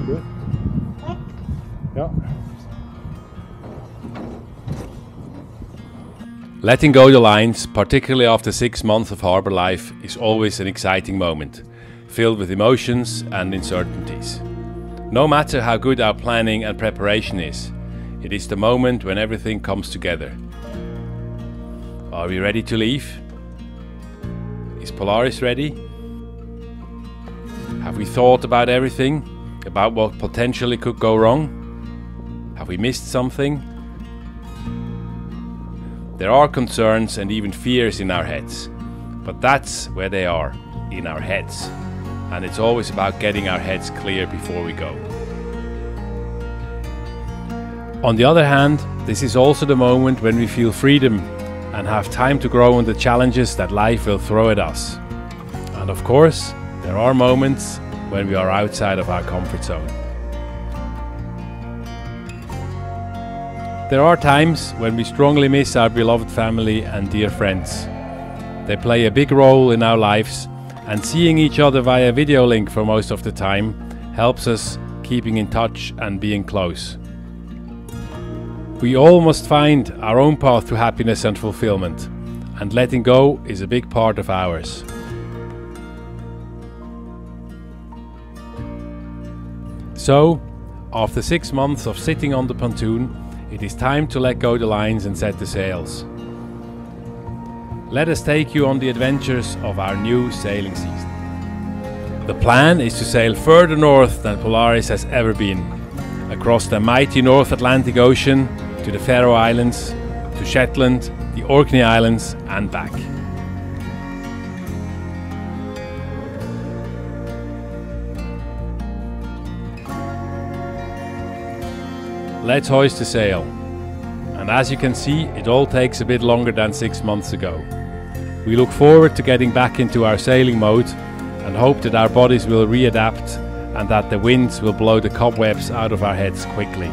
Good. Yeah. Letting go the lines, particularly after 6 months of harbour life, is always an exciting moment, filled with emotions and uncertainties. No matter how good our planning and preparation is, it is the moment when everything comes together. Are we ready to leave? Is Polaris ready? Have we thought about everything? About what potentially could go wrong? Have we missed something? There are concerns and even fears in our heads, but that's where they are, in our heads. And it's always about getting our heads clear before we go. On the other hand, this is also the moment when we feel freedom and have time to grow on the challenges that life will throw at us. And of course, there are moments when we are outside of our comfort zone. There are times when we strongly miss our beloved family and dear friends. They play a big role in our lives, and seeing each other via video link for most of the time helps us keeping in touch and being close. We all must find our own path to happiness and fulfillment, and letting go is a big part of ours. So, after 6 months of sitting on the pontoon, it is time to let go the lines and set the sails. Let us take you on the adventures of our new sailing season. The plan is to sail further north than Polaris has ever been, across the mighty North Atlantic Ocean, to the Faroe Islands, to Shetland, the Orkney Islands and back. Let's hoist the sail. And as you can see, it all takes a bit longer than 6 months ago. We look forward to getting back into our sailing mode and hope that our bodies will readapt and that the winds will blow the cobwebs out of our heads quickly.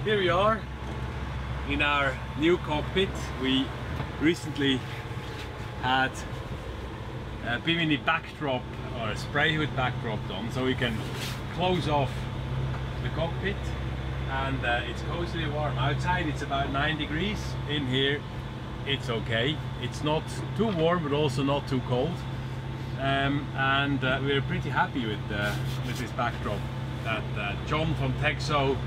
Here we are in our new cockpit. We recently had a bimini backdrop or a spray hood backdrop done, so we can close off the cockpit, and it's cozily warm. Outside it's about 9 degrees. In here it's okay. It's not too warm but also not too cold, and we're pretty happy with this backdrop that John from Texo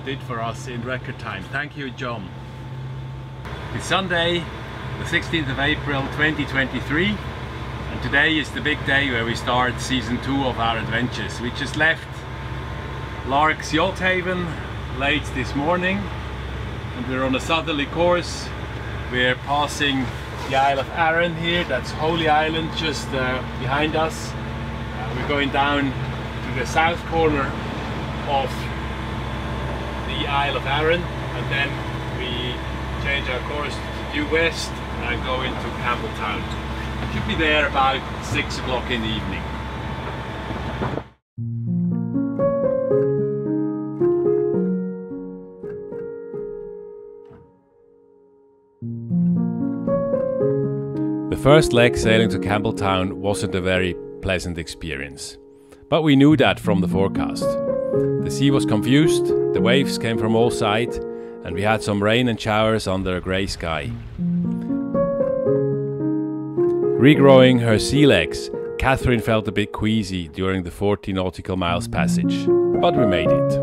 did for us in record time. Thank you, John. It's Sunday, the 16th of April 2023, and today is the big day where we start season 2 of our adventures. We just left Largs Yacht Haven late this morning and we're on a southerly course. We're passing the Isle of Arran here, that's Holy Island just behind us. We're going down to the south corner of the Isle of Arran, and then we change our course to due west and go into Campbeltown. Should be there about 6 o'clock in the evening. The first leg sailing to Campbeltown wasn't a very pleasant experience, but we knew that from the forecast. The sea was confused, the waves came from all sides, and we had some rain and showers under a grey sky. Regrowing her sea legs, Catherine felt a bit queasy during the 40 nautical miles passage, but we made it.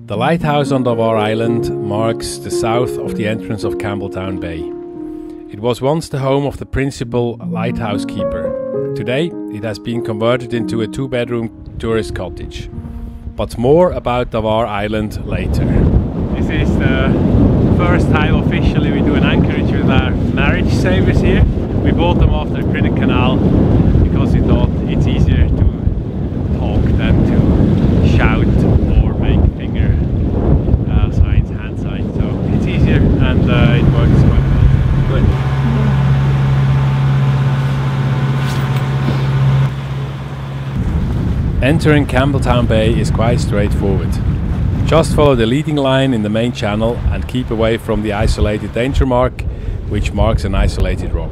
The lighthouse on Davaar Island marks the south of the entrance of Campbeltown Bay. It was once the home of the principal lighthouse keeper. Today it has been converted into a 2-bedroom tourist cottage. But more about Davaar Island later. This is the first time officially we do an anchorage with our marriage savers here. We bought them off the Crinnet Canal because we thought it's easier to talk than to shout or make finger signs, hand signs. So it's easier and it works quite well. Good. Entering Campbeltown Bay is quite straightforward. Just follow the leading line in the main channel and keep away from the isolated danger mark, which marks an isolated rock.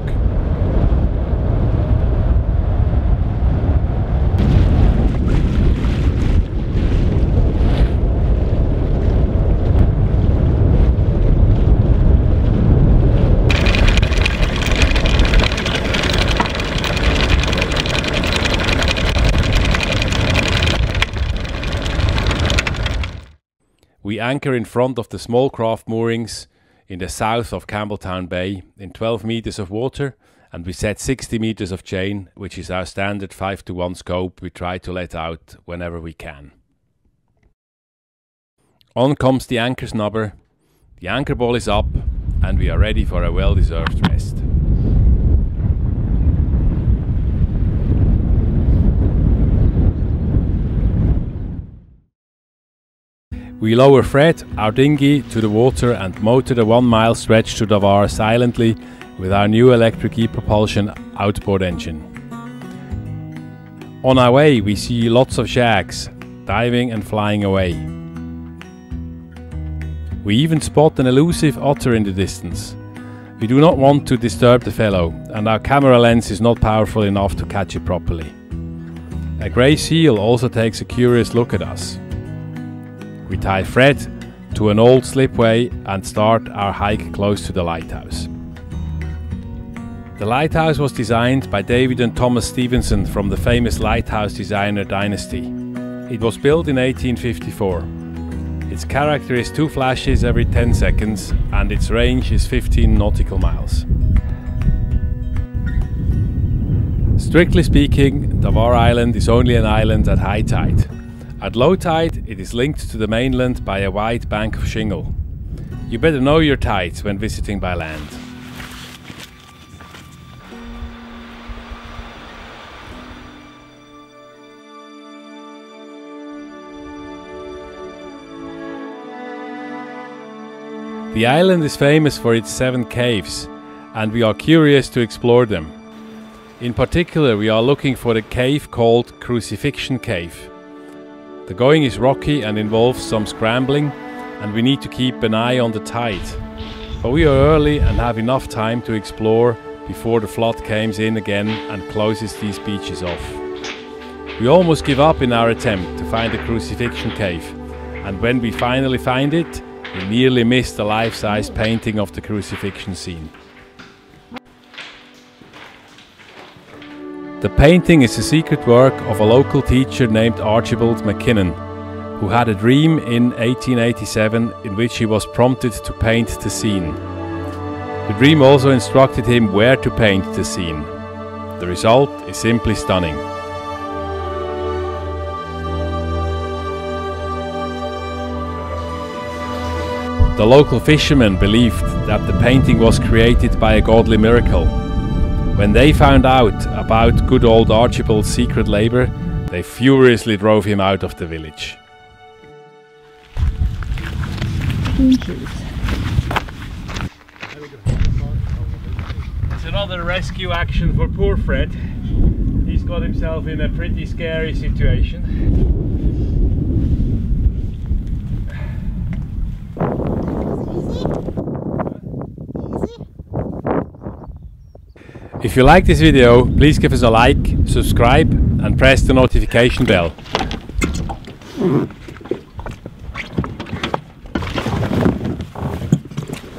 We anchor in front of the small craft moorings in the south of Campbeltown Bay in 12 meters of water, and we set 60 meters of chain, which is our standard 5-to-1 scope we try to let out whenever we can. On comes the anchor snubber, the anchor ball is up, and we are ready for a well-deserved rest. We lower Fred, our dinghy, to the water and motor the 1-mile stretch to Davaar silently with our new electric e-propulsion outboard engine. On our way we see lots of shags, diving and flying away. We even spot an elusive otter in the distance. We do not want to disturb the fellow, and our camera lens is not powerful enough to catch it properly. A grey seal also takes a curious look at us. We tie Fred to an old slipway and start our hike close to the lighthouse. The lighthouse was designed by David and Thomas Stevenson from the famous lighthouse designer dynasty. It was built in 1854. Its character is 2 flashes every 10 seconds and its range is 15 nautical miles. Strictly speaking, Davaar Island is only an island at high tide. At low tide, it is linked to the mainland by a wide bank of shingle. You better know your tides when visiting by land. The island is famous for its 7 caves, and we are curious to explore them. In particular, we are looking for the cave called Crucifixion Cave. The going is rocky and involves some scrambling, and we need to keep an eye on the tide. But we are early and have enough time to explore before the flood comes in again and closes these beaches off. We almost give up in our attempt to find the Crucifixion Cave, and when we finally find it, we nearly miss the life-size painting of the crucifixion scene. The painting is a secret work of a local teacher named Archibald McKinnon, who had a dream in 1887 in which he was prompted to paint the scene. The dream also instructed him where to paint the scene. The result is simply stunning. The local fishermen believed that the painting was created by a godly miracle. When they found out about good old Archibald's secret labor, they furiously drove him out of the village. It's another rescue action for poor Fred. He's got himself in a pretty scary situation. If you like this video, please give us a like, subscribe and press the notification bell.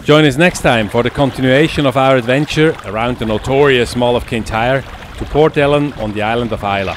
Join us next time for the continuation of our adventure around the notorious Mall of Kintyre to Port Ellen on the island of Islay.